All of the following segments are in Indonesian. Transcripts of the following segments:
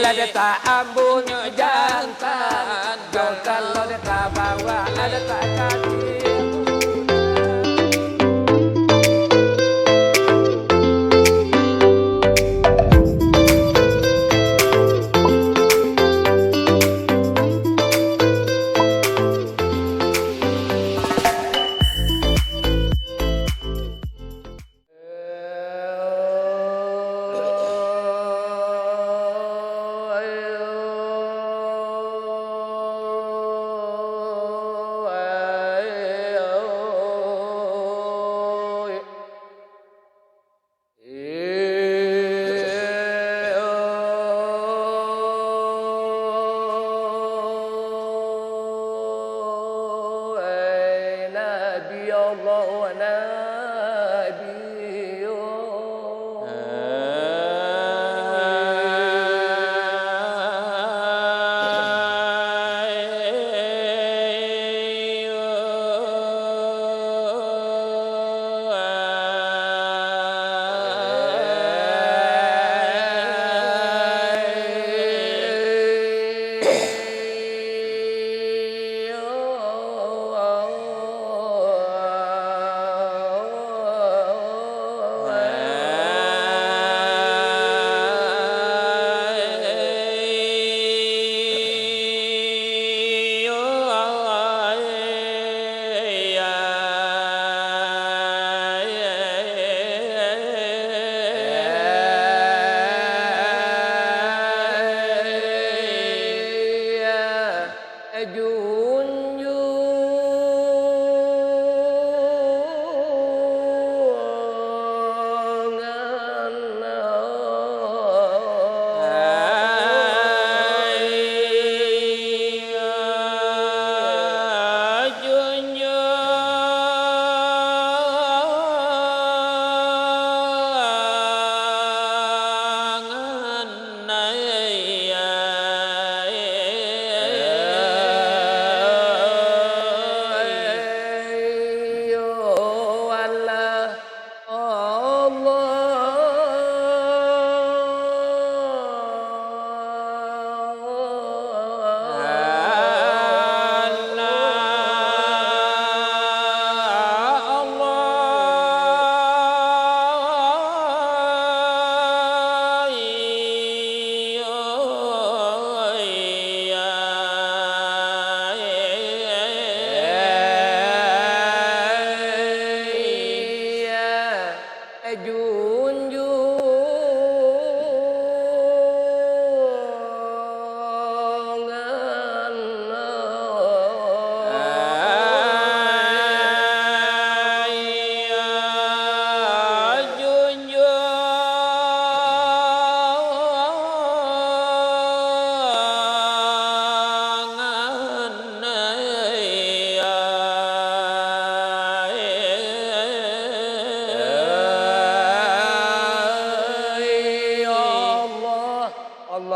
ada tak ambunyo jantan, jol kalau ada tak bawa ada tak kaki.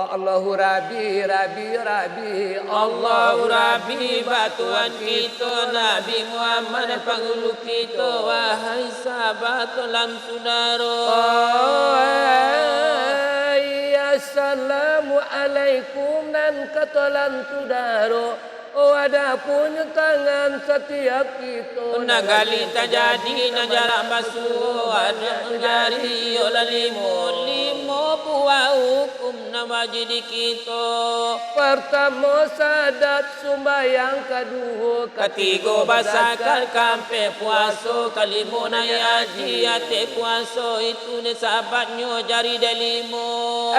Allahu Rabbi, Rabbi, Rabbi, Allahu Rabbi, batuan kita Nabi Muhammad penghulu kita, wahai sahabat lan saudara. Assalamualaikum dan katalan saudara. Oh ada punya tangan setiap kita. Nagali terjadi najarak basuh ada jari oleh limo buah hukum nama jadi kita. Pertama sadat sumbayang, kedua ketiga basakal kampe puasa, kelima nayaji ate puasa itu ni sahabatnya jari delimo.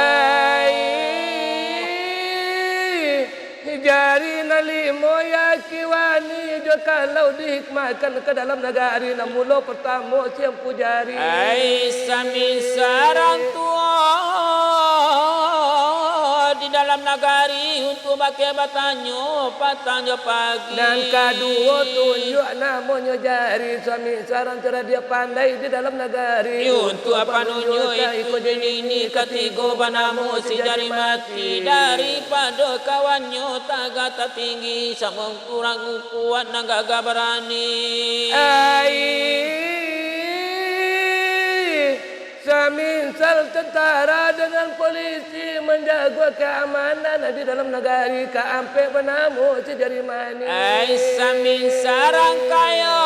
Jari nalimo ya kiwani jo kalau dihikmahkan ke dalam negari namulo pertama siang pujari. Sami sarang tua di dalam negari untuk pakai batanyo pagi. Dan kedua tunjuk namanya jari suami sarang cara dia pandai di dalam negari. Untuk apa nunjuk itu ini ketiga banamu si jari mati daripada kawannya tagata tinggi sama kurang kuat nagaga berani. Samin salam tentara dengan polisi menjaga keamanan di dalam negari keampe benamu sejari mani. Samin sarang kayo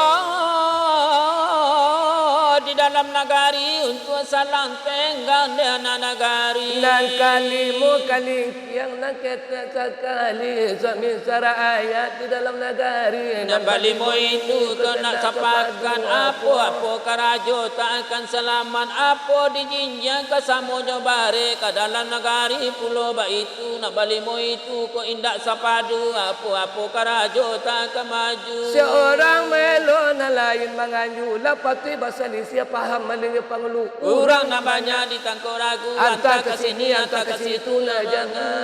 di dalam negari untuk salang tenggang dana negari. Dan kalimu kali yang naketna sekali samin sarang ayat di dalam negari. Nabalimu itu kena sapatkan apa karajo tak akan selamat apa dijinjang ke samojo bare ke dalam negari pulau ba itu nabalimu itu ko indak sapadu apa karajo tak akan maju. Seorang melo na lain manganyu lapati basalisia paham malingi panglu. Urang namanya ditangkau ragu Anta ke sini anta ke situ na jangan.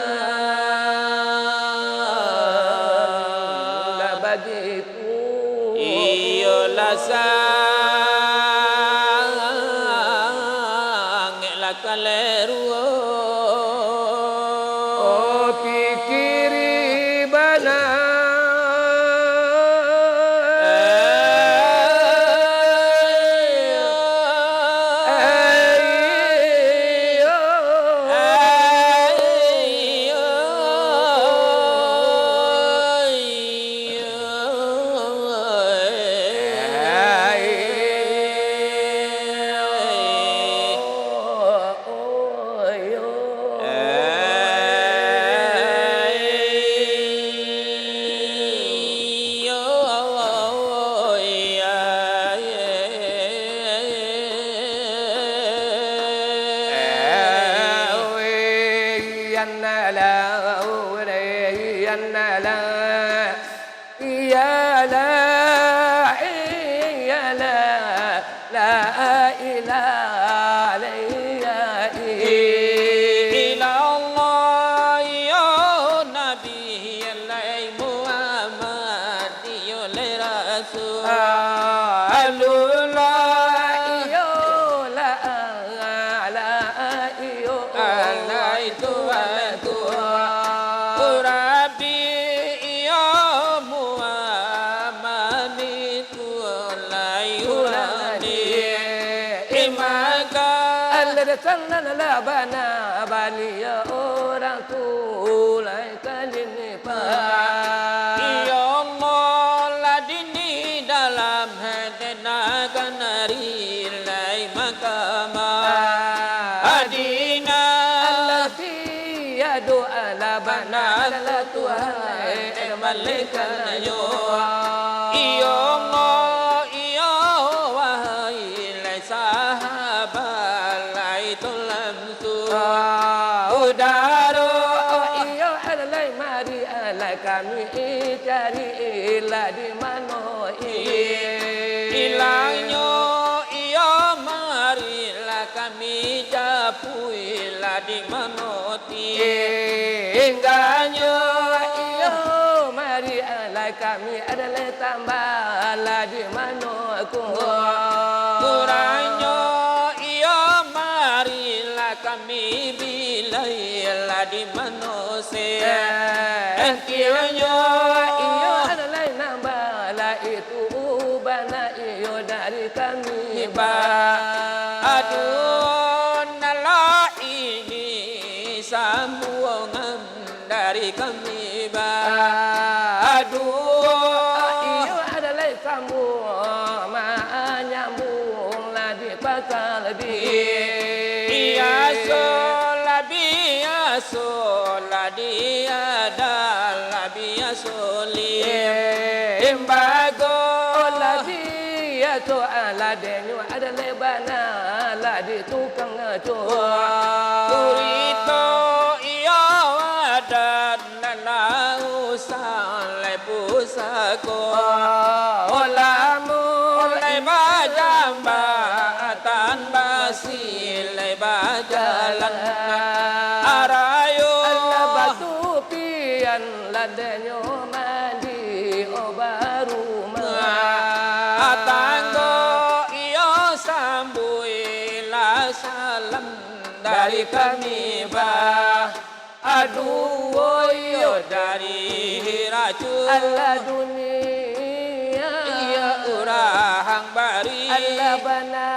Nah bagiku iyalah sang la kaleru pikiri bana la bana bani ya orang tulai kalini pa ya Allah ladini dalam hadena kanari lai makama adina allati yadu ala bana la tuhan malikan yo ya Allah ya wahai lai sahabat lai tulam tu udaro iyo alai mari alai kami cari ilah di mana ilangnya iyo marilah kami japuilah di mana tinggalnya iyo mari alai kami adalah tambahlah di mana kurangnya iyo marilah kami bilailah di mana Kiranya iyo adalah nambahlah itu bana iyo dari kami aduh nalah ini sambungan dari kami aduh iyo adalah sambung nyambunglah di pasal di sola dia dalam dia soli imbago la dia to ala denyo ada lebana la di tukang ngaco kurito iyo ada nana usang le pusako olamu le bajamba tan basi le bajalan ladenyo mandi obaru atanggo iyo sambuilah salam dari kami aduh iyo dari racun Allah dunia iya urang bari Allah bana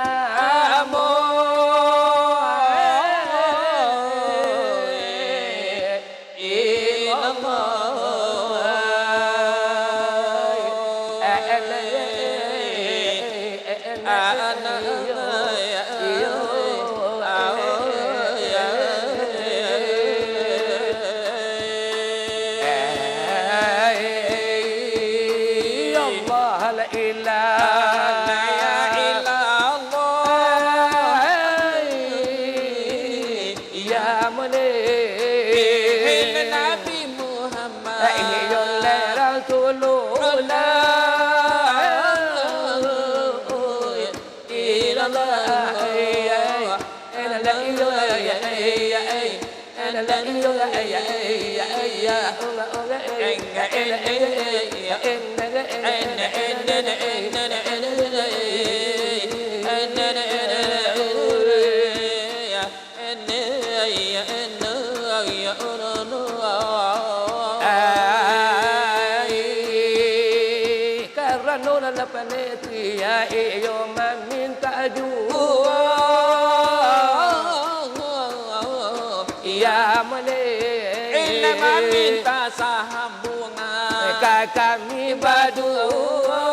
Minta sambungan kami berdua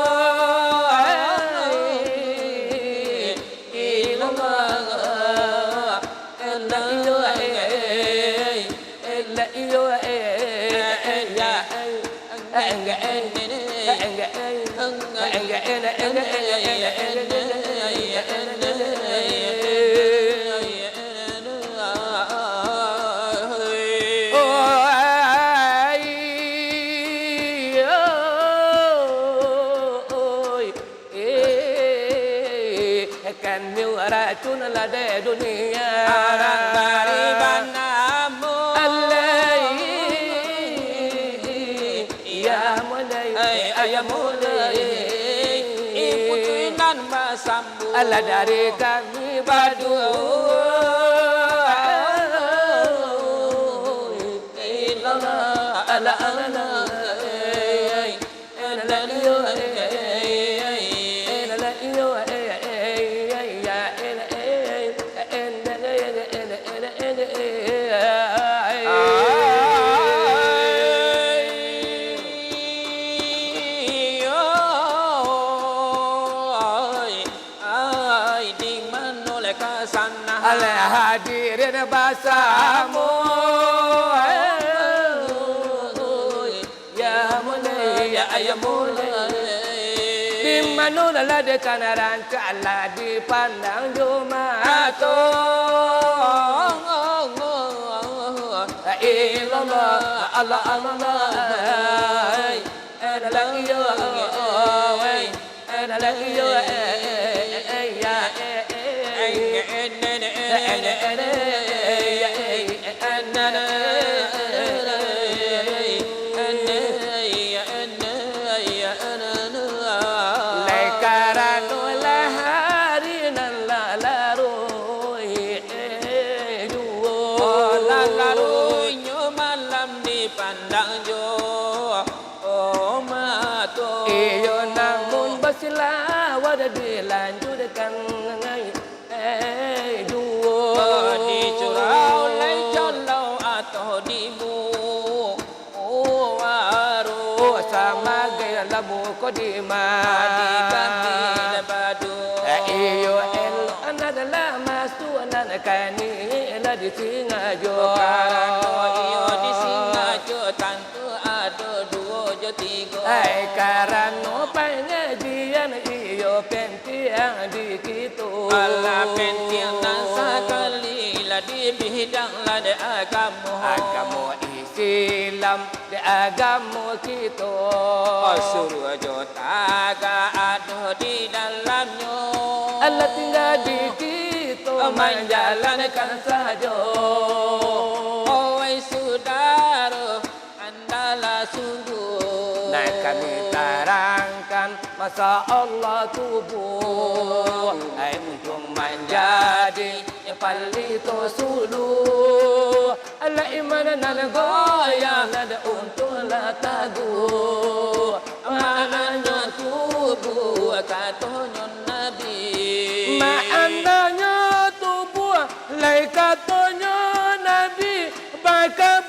racun lada dunia orang gariban namun Allah ya mulai ayah mulai ibu tuinan masambung Allah dari kami berdua ilallah ala ala hadirin basamu ya mulai ya ayah mulai di mana lah dekan rancak lah dipandang jumato ilallah Allah Allah la dilanjutkan dua di curau lai jalau atau di waru sama gaya labu kodima di ganti lebadu iyo el anadalah masuanan kani la di singajo iyo di singajo tantu ada dua jo tiga karano pengajian iyo pentiang di kitu Allah pentiang dan sekali lah di bidang lah de agamu Islam de agamu kitu suruh jotaga ada di dalamnya Allah tinggal di kitu menjalankan saja oi saudara andalah sungguh nah kami terangkan masa Allah tubuh untuk menjadi palito sulu ala iman nan goya nada untuk la tagu mananya tubuh katonyo nabi mananya tubuh lai katonyo nabi baka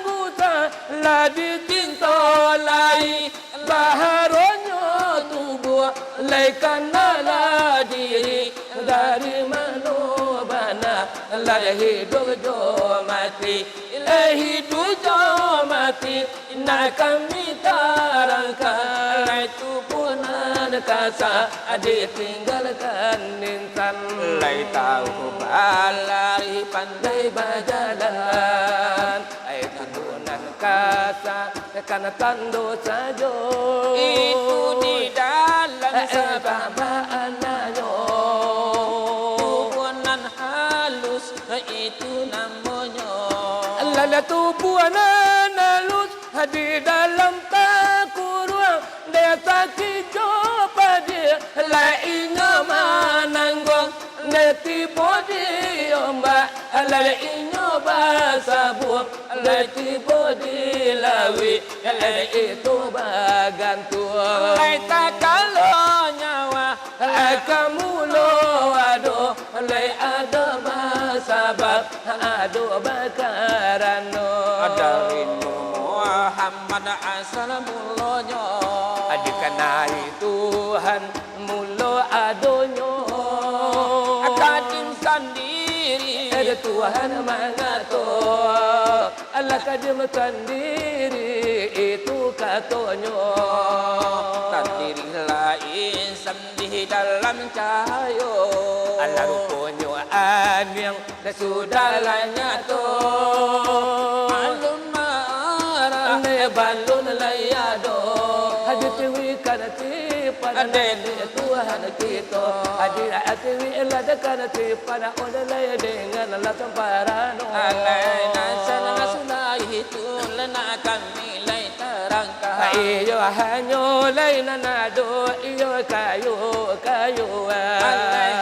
guta la ditinto lai baharonyo tubuh lai kenala diri dari manubana la hidup jo mati hidup jo mati na kami tarangkan itu punan kasa ditinggalkan insan Lai tahu balari pandai berjalan punan kasa karena tando sajo itu di dalam sabaananyo tubuhan halus itu namanya lala tubuhan halus di dalam takurwa desa kijo pada lainnya mananggong neti bodi omba lainnya basabu neti bodi lawi itu bagantung Laita kalau nyawa kamu lo ado lay ada masabab ado bakarano Adarin Muhammad asalamullahnya adikanai Tuhan mulo adonyo Akadim sendiri ada Tuhan mengatur Allah kadim sendiri itu katonyo Terdiri lain sendiri dalam cahaya Allah ruponyo yang sudah nyata Malun marah ne balun layado hadithi kanati pada Tuhan kita hadir atiwi kanati pada oleh dengan Allah temparano Alaina sana sulai itu lena kami lai terangka iyo hanyo laina nado iyo kayu Alai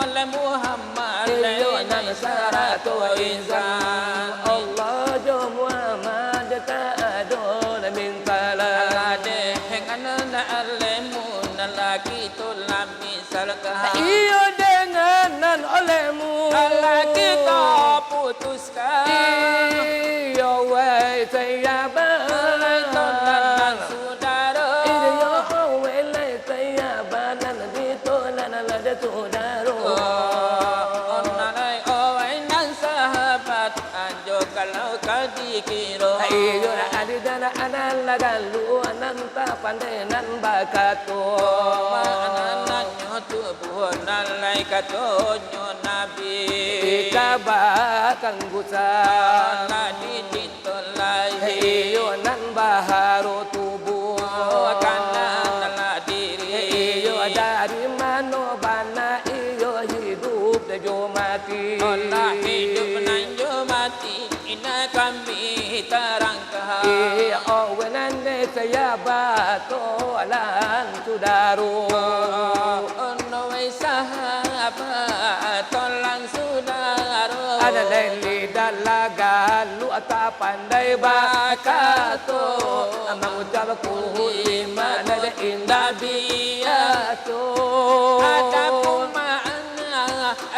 oleh Muhammad iyo lai nan sarato insan Allah jo Muhammad ta'adon min salam Alade hengan alemun lagi tu lami salka iyo dengan nan olehmu Allah kita putuskan iyo wai sayaban Tonton saudara iyo wai sayaban nan dito nan lada saudaro Onalai owai nan sahabat anjo kalau kau dikira iyo adi dana anan lagalu anan ta pandai nan bakato Anananyo tubuh nalai katonyo nabi ikabakang gusa Nadi ditolai iyo nan baharo tubuh kanan nala diri iyo dari mano bana iyo hidup dejo mati Allah hidup nanjo mati ina kami terangkah iyo wenande saya bato alan sudaro Ono wai sahabat tolang saudara ada leli dalaga lu ata pandai bakato mengucap kulima nada indah biato Ada kumana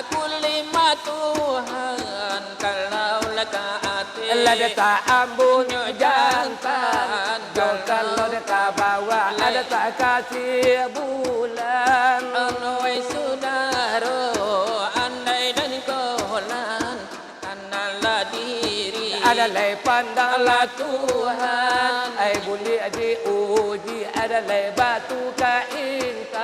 aku lima Tuhan kalau laka hati ada tak ambun jantan jong kalau ada bawa ada tak kasih bulan Onoi saudara andai dan kolan analah diri ada lay pandanglah Tuhan ai buli diuji ada lay batu kaintang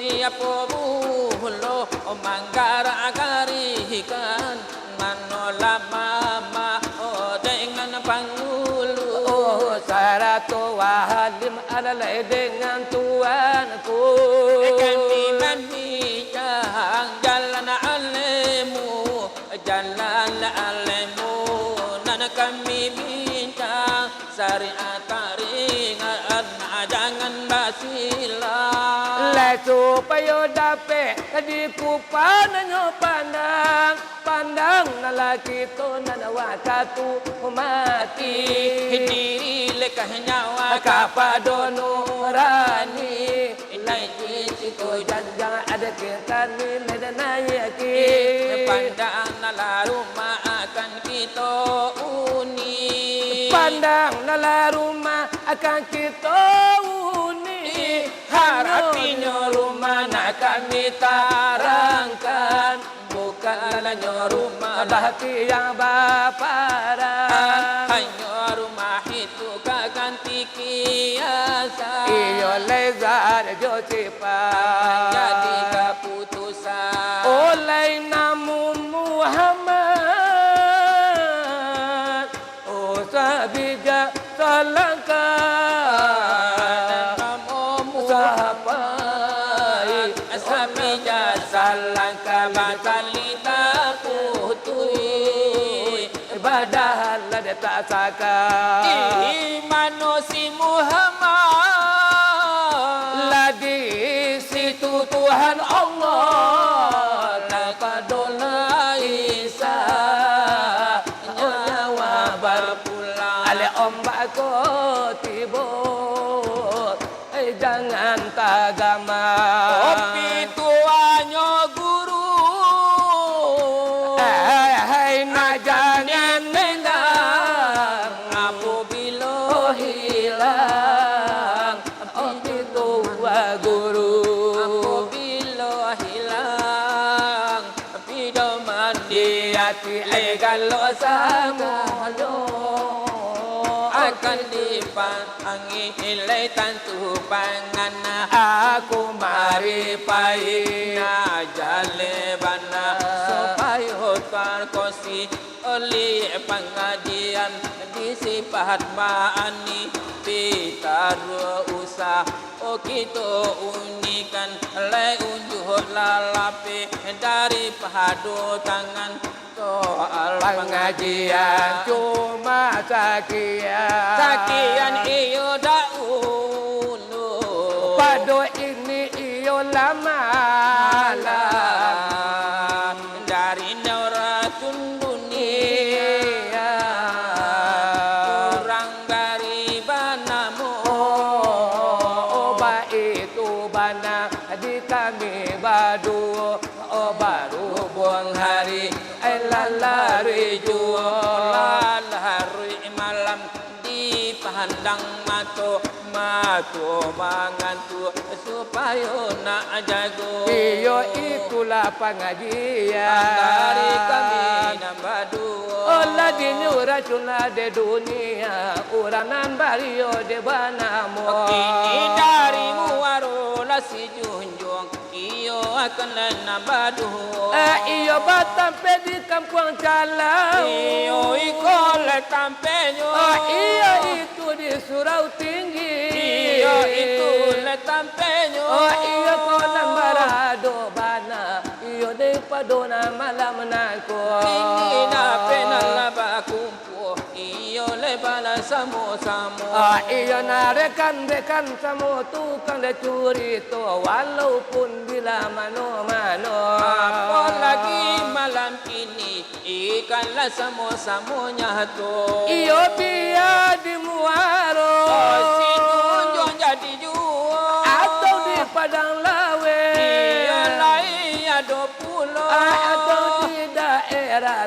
Siapa bulo manggar agarikan manola mama dengan pangulu oh sarato wahadim ada lay dengan Tuanku kami memijang jalan alemu jalan alemu nan kami bincang syariat taringan jangan basilah le supaya dapat di kupananyo pandang nalaki to nanawakatu mati diri lekah nyawa kapadono rani lagi ko jangan ada kita ni nayaki pandang nala rumah akan kita uni pandang nala rumah akan kita uni kami tarangkan, bukanlah rumah hati yang baparan. Hanya rumah itu ganti kiasan. Iyo lezar jo cipat. Jadi keputusan. Oleh namun Muhammad, oh sabija salangkan. Sahabai Sabija salangkan batalita putui. Padahal dia tak saka Manusia Muhammad lagi situ Tuhan Allah Takadola Isa nyawa berpulang ale ombak ko tibur jangan tagama Kopi tuanya guru hai na jangan menang apabila hilang kopi tua guru apabila hilang pidoman di hati kalau samonyo akan dipanggil ilai tantu pangan aku mari pai na jalebana supaya terkosi oleh pengajian disipat maani pitaru usah oh kita unikan lai unjuh lalapi dari padu tangan soal pengajian cuma sakian iyo daulu padu ini iyo lama dari nauratun dunia kurang dari banamu oba itu bana di kami badu baru buang hari lalari jual hari malam di pandang matu mangantu supaya nak jago iyo itulah pengajian dari kami nambah dua Allah dinyuracun de dunia uranan bario de banamu kini darimu warola si junjung iyo akan nambah dua iyo batam di kampung Calau iyo ikol tampenyo iyo itu di Surau Tinggi iyo itu tampenyo iyo konan barado bana iyo de padona malam nako ini na penala bakumpu iyo lebala samo-samo iyo na rekan samo tukang de curi to walaupun bila mano-mano apalagi malam kini ikanlah samo-samonya to iyo biar di muaro si tunjung jadi jual atau di Padang Lawe iyo lai ada pulau atau di daerah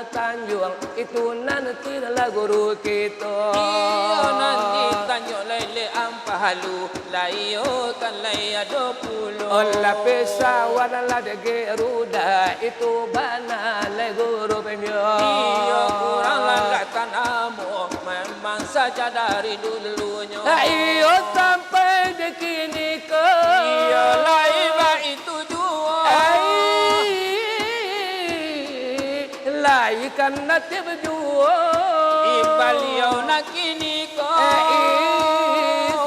Tanjung itu nanti adalah guru kita iyo nanti tanyo lele ampahalu layo kan lai ada pulau olah pesawat lah de Garuda itu bana le guru penyo iyo kurang langkatan amo memang saja dari dulunya iyo sampai di kini ke iyo laiba itu jua lai kan nanti berjua ibaliau nak kini ko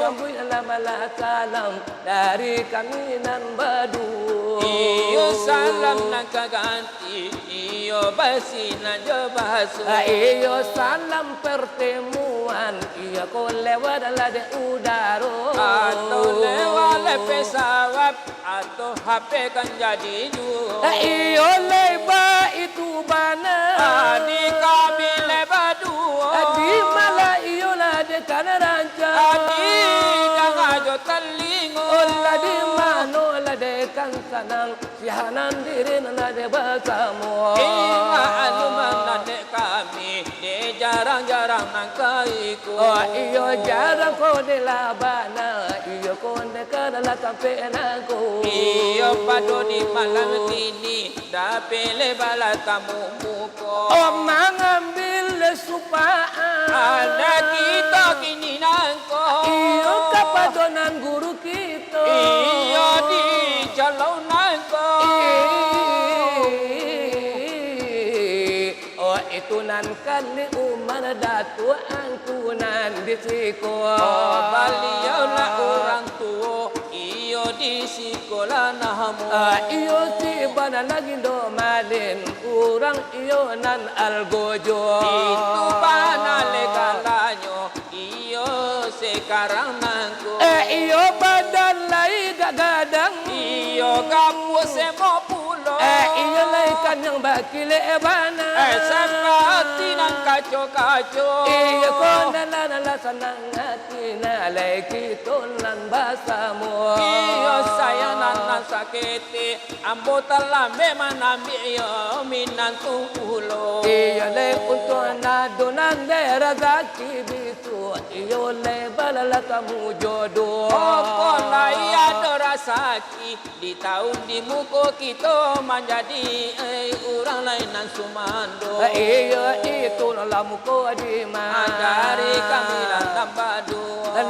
sambut malah salam dari kami nan badu iyo salam nak ganti iyo basi nak bahasu iyo salam pertemuan iyo ko lewat de udaro atau lewat pesawat atau HP kan jadi dua iyo leba itu bana di kami leba dua di malah iyo lah de kana ranca di jangan jo telingo olah di mano lah de kansa tanang sihanan diri nade bersama. Aluman nade kami de jarang-jarang nangkaiku. Oh iyo jarang ko de labana, iyo ko de kadala sampai naku. Iyo pado di malam kini dapele bala tamu muko. Oh mengambil supaan. Ada kita kini nangko. Iyo kapadonan guru kita. Iyo di jalau nangko. Oh itu nan kali umar datu angkunan di siko. Oh beliau lah orang tua. Iyo di sekolah nahamu. Iyo si bana lagi do malin urang iyo nan algojo. Itu bana legalanyo. Iyo sekarang nangko. Iyo badan lai gagadang. Iyo kamu semo pulo. Iyo lai kan yang bakile bana. Seperti nang kaco-kaco. Iyo nala sanang hati nalai kitolan basamu. Iyo saya nana sakiti. Ambo talambe manambi iyo minantu pulo. Iyo lai untuk nadonan derazaki bisu. Iyo lai balala kamu jodoh. Opo lai adora saki. Di tahun di muko kita menjadi orang lain nan sumando. Iyo itu lamu ko di mana. Dari kami lantam badu.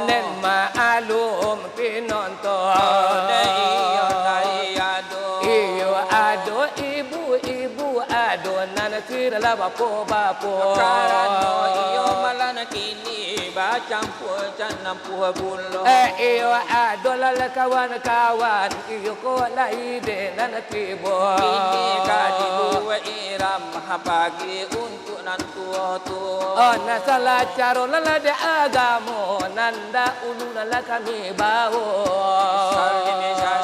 Nen maalum pinonton. Iyo lai ado. Iyo ado ibu ado nan sirala bapo. Karano iyo malana kini bacampur canam puha bulo. Iyo ado lala kawan. Iyo ko laide nan tibo. Ini kadibu iram habagi untuk nantu-tu. Oh nasala caro lala de agamo nanda ulu lala kami bawo.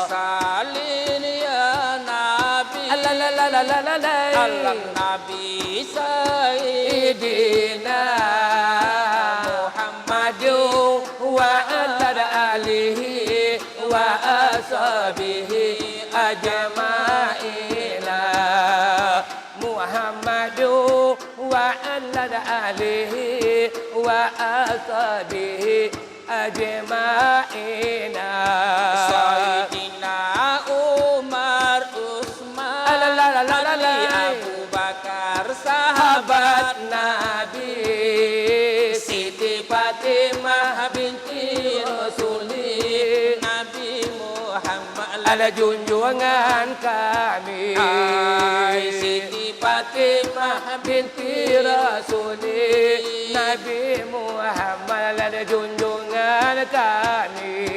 Salin ya Nabi. Allah Nabi Sayyidina Muhammadu wa ala alihi wa ashabihi ajma'ina. Muhammadu wa ala alihi wa ashabihi ajma'ina. Sayyidina Umar Utsman Ali Abu Bakar sahabat Nabi Siti Fatimah binti Rasulullah Nabi Muhammad ala junjungan kami. Siti Fatimah binti Rasulullah Nabi Muhammad ala junjungan kami.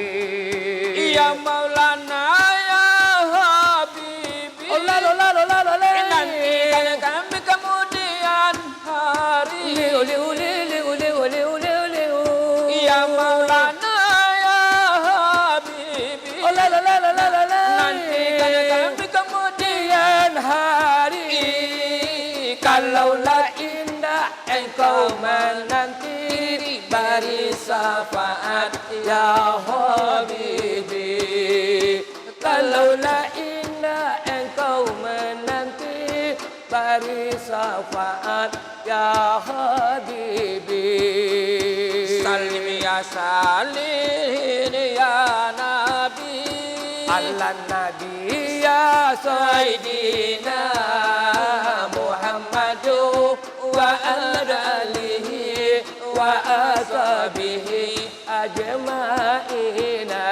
Ya Maulana ya Habibi. Nanti kan kami kemudian hari. Ya Maulana ya Habibi. Nanti kan kami kemudian hari. Kalaulah indah engkau menanti bari syafaat ya Habibi. Kalaulah indah engkau menanti bari syafaat ya Habibi. Salim ya Salim ya Nabi. Allah Nabi ya Sayyidina Muhammadu wa ala alihi wa ashabihi ajma'ina.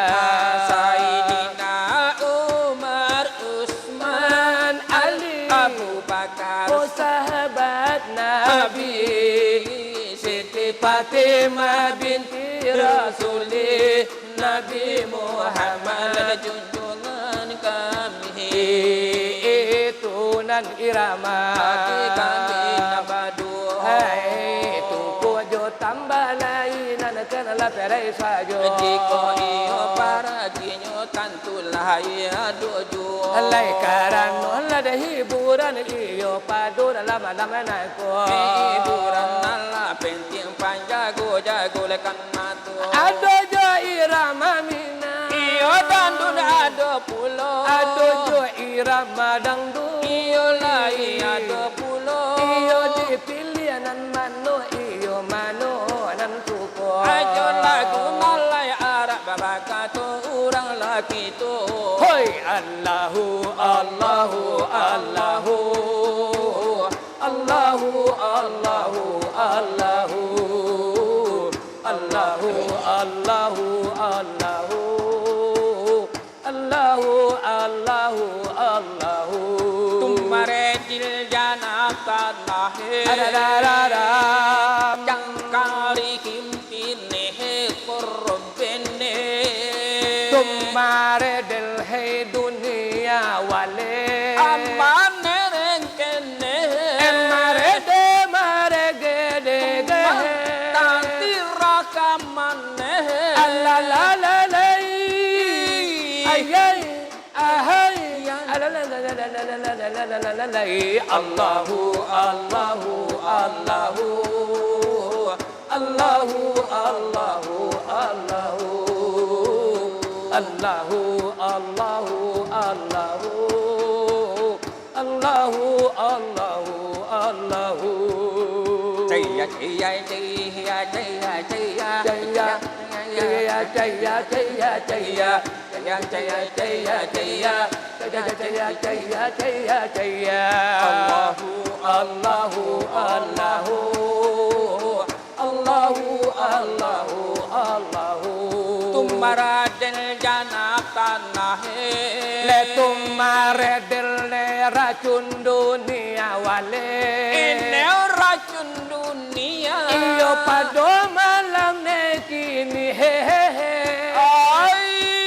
Sayyidina Umar Utsman Ali Abu Bakar sahabat Nabi Siti Fatimah binti Rasulullah Nabi Muhammad junjungan kami. Itu nan irama Kami nabadu. Hai itu kujo tambah lain nan kenala perai sajo. Jika iyo para kinyo tantulah ya dojo. Alai karano lada hiburan iyo padu dalam nako. Hiburan nala penting panjago lekan matu. Ado jo irama mina. Iyo dandun ado pulo. Ado jo irama dangdut. Iyo lai ada pulo. Iyo dipilih nan mano, iyo mano nan suko. Ajo lagu malai Arab babakato orang laki tu. Hoi Allahu, Allahu, Allahu, Allahu, Allahu, Allahu, Allahu, Allahu, Allahu, Allahu, Allahu, Allahu. Tumare dil jana tanah. Adadadadam. Jangkari himpine korom bene. Tumare del hai dunia wale. Amane rengkene. Mare de mare ge de ge. Tanti rakamane. La la la la. Ay ay ay. La la la la la la la la la la la la. Allahu Allahu Allahu Allahu Allahu Allahu Allahu Allahu Allahu Allahu Allahu Allahu. Jaya jaya jaya jaya jaya Jaya jaya jaya jaya jaya jaya jaya jaya jaya. jaya jaya jaya jaya. Allahu Allahu Allahu Allahu Allahu Allahu. Tumara del jana tanah. Le tumare del racun dunia wale. Ini racun dunia. Iyo pado malam ne kini hehehe. Ay.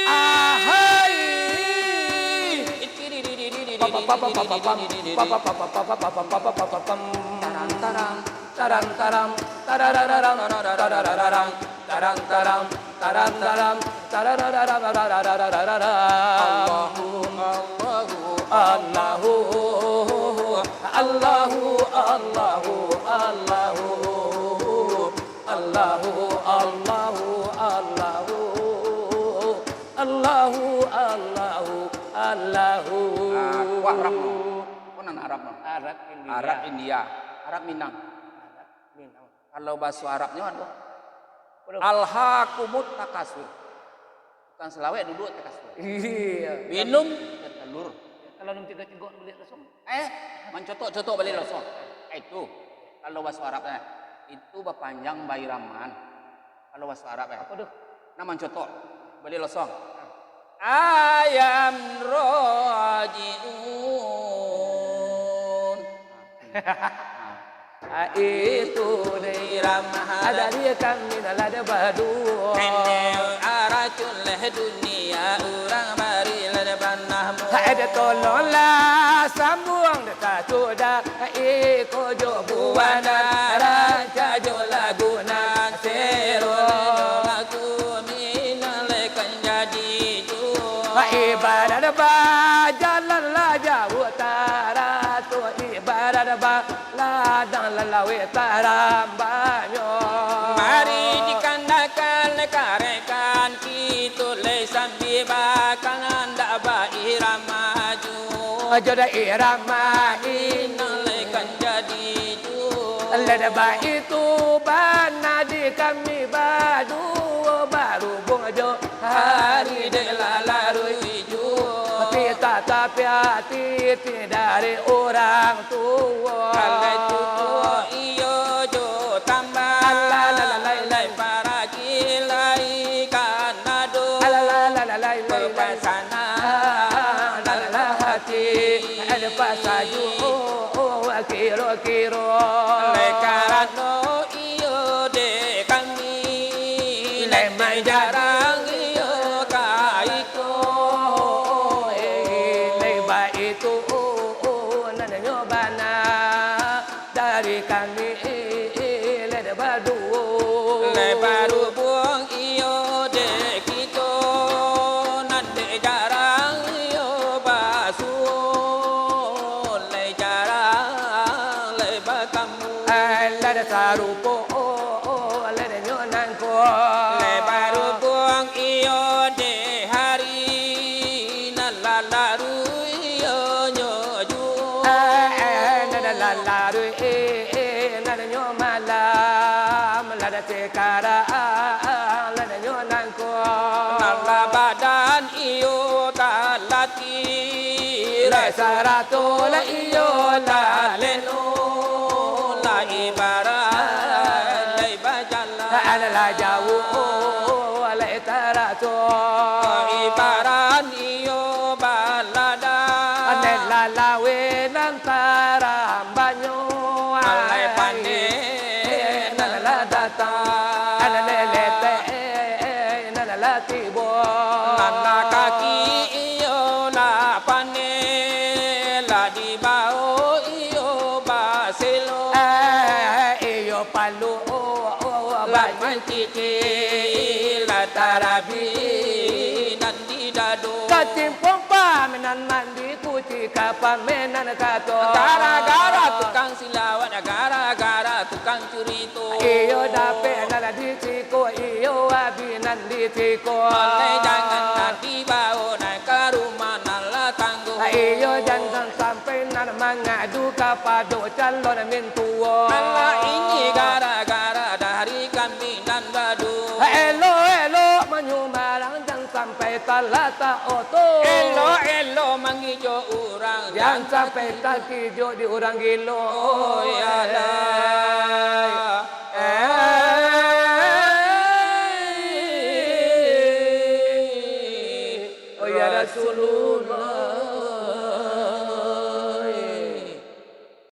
Ahai. Taram taram tarararam tarararam taram taram taram taram tarararam. Allahu Allahu Allahu Allahu Allahu Allahu Allahu Allahu Allahu Allahu. Wah Arab. Konan Arab. Arab India. Arab India. Arab Minang. Minang. Kalau bahasa Arabnya apa? Alhaakumut takasur. Bukan selawe duduk takasur. Iya. Minum telur. Kalau nanti kita cegok beli langsung. Mencotok-cotok balik langsung. Itu kalau bahasa Arabnya itu berpanjang bayi raman. Kalau bahasa Arabnya. Apa tuh? Nah mencotok balik langsung. Ayam rojiun. Itu dirama ada dia kami nalada badu. Aracun leh dunia orang bari leh banahmu. Ada tolonglah sambung dekat sudah. Iko jo buana raja jo laguna sero. Lagu minale kan jadi tu. Ibarat ba jalan la jauh utara tu ibarat ba ladang lalawe tarambanyo. Mari dikandakan karekan kita le sambil bakal anda ba iramaju. Jodoh irama Minale kan jadi tu. lada ba itu bana di kami badu baru bonjo hari de lalu hiju. tapi hati dari orang tua. Kalau cucu iyo jo tambah lalai para kilai kanado berpasana hati ada pasaju kiro Lekarano iyo de kami lemai jarang iyo kaiko. leba itu nanyo bana dari kami leda badu Lebaru buang iyo de kito nande jarang iyo basu le jarang leba kamu leda sarupo leda nyonan ko Lebaru buang iyo de hari nalalaru iyo sekarang ladanya nangko Nala badan iyo talati la saratu la iyo la leno La ibara La ibajala ana la jawu la taratu Ibaran iyo balada ane la lawe nantara banyo Alay pane nana la data ana lelete nana la tibo Nana kaki iyo la pane La di bao iyo baselo iyo palu La mantiki La tarabi Nandi dado katimpong pamenan mandi kuci kapan menan kato Gara-gara tukang silawat Gara-gara tukang curito iyo dape nana di ciko iyo abinan di ciko Oleh jangan nanti bau naik ke rumah nala tangguh iyo jangan sampai nan mengadu kepada calon mentua Nala ini gara-gara dari kami dan badu elo menyumarang jangan sampai talata oto Elo menghijo orang jangan sampai tak hijau di orang gilo Oh ya Allah